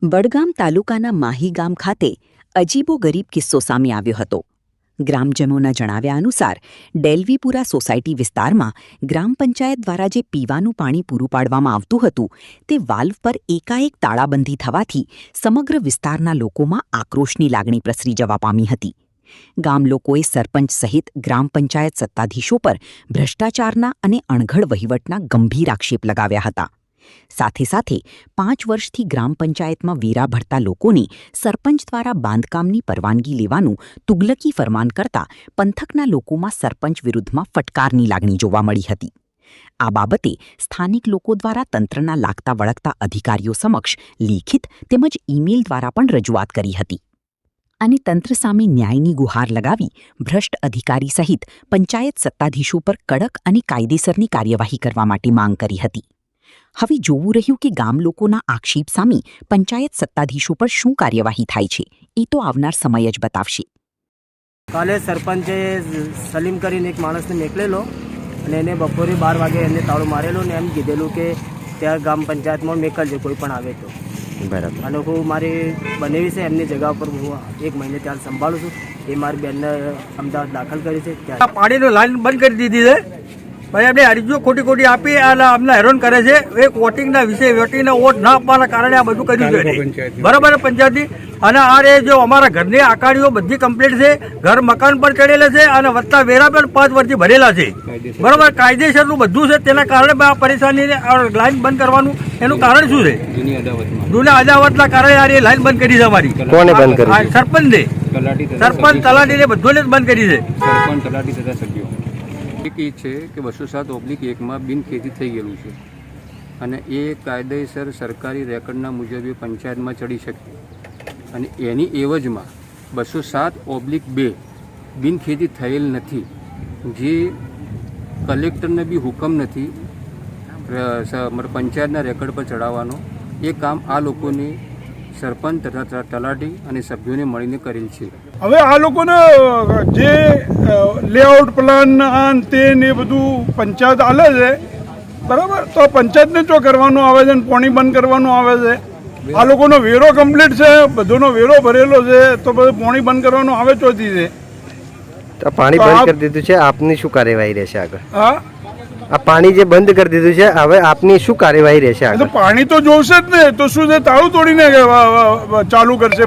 બડગામ તાલુકાના માહી ગામ ખાતે અજીબોગરીબ કિસ્સો સામે આવ્યો હતો। ગ્રામજનોના જણાવ્યા અનુસાર ડેલવીપુરા સોસાયટી વિસ્તારમાં ગ્રામ પંચાયત દ્વારા જે પીવાનું પાણી પૂરું પાડવામાં આવતું હતું તે વાલ્વ પર એકાએક તાળાબંધી થવાથી સમગ્ર વિસ્તારના લોકોમાં આક્રોશની લાગણી પ્રસરી જવા પામી હતી। ગામ લોકોએ સરપંચ સહિત ગ્રામ પંચાયત સત્તાધીશો પર ભ્રષ્ટાચારના અને અણઘડ વહીવટના ગંભીર આક્ષેપ લગાવ્યા હતા। સાથે સાથે 5 વર્ષથી ગ્રામ પંચાયતમાં વેરા ભરતા લોકોને સરપંચ દ્વારા બાંધકામની પરવાનગી લેવાનું તુગલકી ફરમાન કરતા પંથકના લોકોમાં સરપંચ વિરુદ્ધમાં ફટકારની લાગણી જોવા મળી હતી। આ બાબતે સ્થાનિક લોકો દ્વારા તંત્રના લાગતા વળગતા અધિકારીઓ સમક્ષ લેખિત તેમજ ઈમેલ દ્વારા પણ રજૂઆત કરી હતી અને તંત્ર સામે ન્યાયની ગુહાર લગાવી ભ્રષ્ટ અધિકારી સહિત પંચાયત સત્તાધીશો પર કડક અને કાયદેસરની કાર્યવાહી કરવા માટે માંગ કરી હતી। હવે જોવું રહ્યું કે ગામ લોકોના આક્ષેપ સામે પંચાયત સત્તાધીશો પર શું કાર્યવાહી થાય છે એ તો આવનાર સમય જ બતાવશે। કાલે સરપંચે સલીમ કરીને એક માણસને મોકલેલો અને એને બપોરે 12 વાગે એને તાળો મારેલો ને એમ કીધેલું કે ત્યાં ગામ પંચાયતમાં મેકલજે કોઈ પણ આવે તો બરાબર। અને હું મારી બનેવી છે એમની જગ્યા પર હું 1 મહિને ત્યાં સંભાળું છું। એ મારી બેનને અમદાવાદ દાખલ કરી છે। ત્યાં પાણીનો લાઈન બંધ કરી દીધી છે ભાઈ, એમને અરજીઓ ખોટી આપી અને અમને હેરાન કરે છે। એક વોટિંગના વિશે વોટિંગના વોટ ના આપવાના કારણે આ બધું કર્યું છે બરાબર પંચાયતની। અને આ રે જો અમારા ઘરની આકાડીઓ બધી કમ્પ્લીટ છે, ઘર મકાન પર ચડેલા છે અને વત્તા વેરા પણ 5 વર્ષથી ભરેલા છે બરાબર, કાયદેસરનું બધું છે। તેના કારણે આ પરેશાની લાઈન બંધ કરવાનું એનું કારણ શું છે? જૂના અદાવતના કારણે આ લાઈન બંધ કરી છે અમારી। કોને બંધ કરી? સરપંચે, સરપંચ તલાટીને બધોને જ બંધ કરી છે। સરપંચ તલાટી તથા સભ્યો એક એ છે કે 207/1 માં બિનખેતી થઈ ગયેલું છે અને એ કાયદેસર સરકારી રેકર્ડના મુજબ એ પંચાયતમાં ચડી શકે અને એની એવજમાં 207/2 બિનખેતી થયેલ નથી, જે કલેક્ટરને બી હુકમ નથી પંચાયતના રેકર્ડ પર ચડાવવાનો। એ કામ આ લોકોને સરપંચ તથા તલાટી અને સભ્યોને મળીને કરેલ છે। હવે આ લોકોને જે લેઆઉટ પ્લાન તે ને બધું પંચાયત આલે છે બરાબર, તો પંચાયતને જો કરવાનું આવે છે અને પાણી બંધ કરવાનું આવે છે। આ લોકોનો વેરો કમ્પ્લીટ છે, બધોનો વેરો ભરેલો છે, તો બધું પાણી બંધ કરવાનું આવે ચોથી છે। તો પાણી બંધ કરી દીધું છે, આપની શું કાર્યવાહી રહેશે આગળ? હા, આ પાણી જે બંધ કરી દીધું છે હવે આપની શું કાર્યવાહી રહેશે આગળ? પાણી તો જોશે જ ને, તો શું છે તાળું તોડીને ચાલુ કરશે।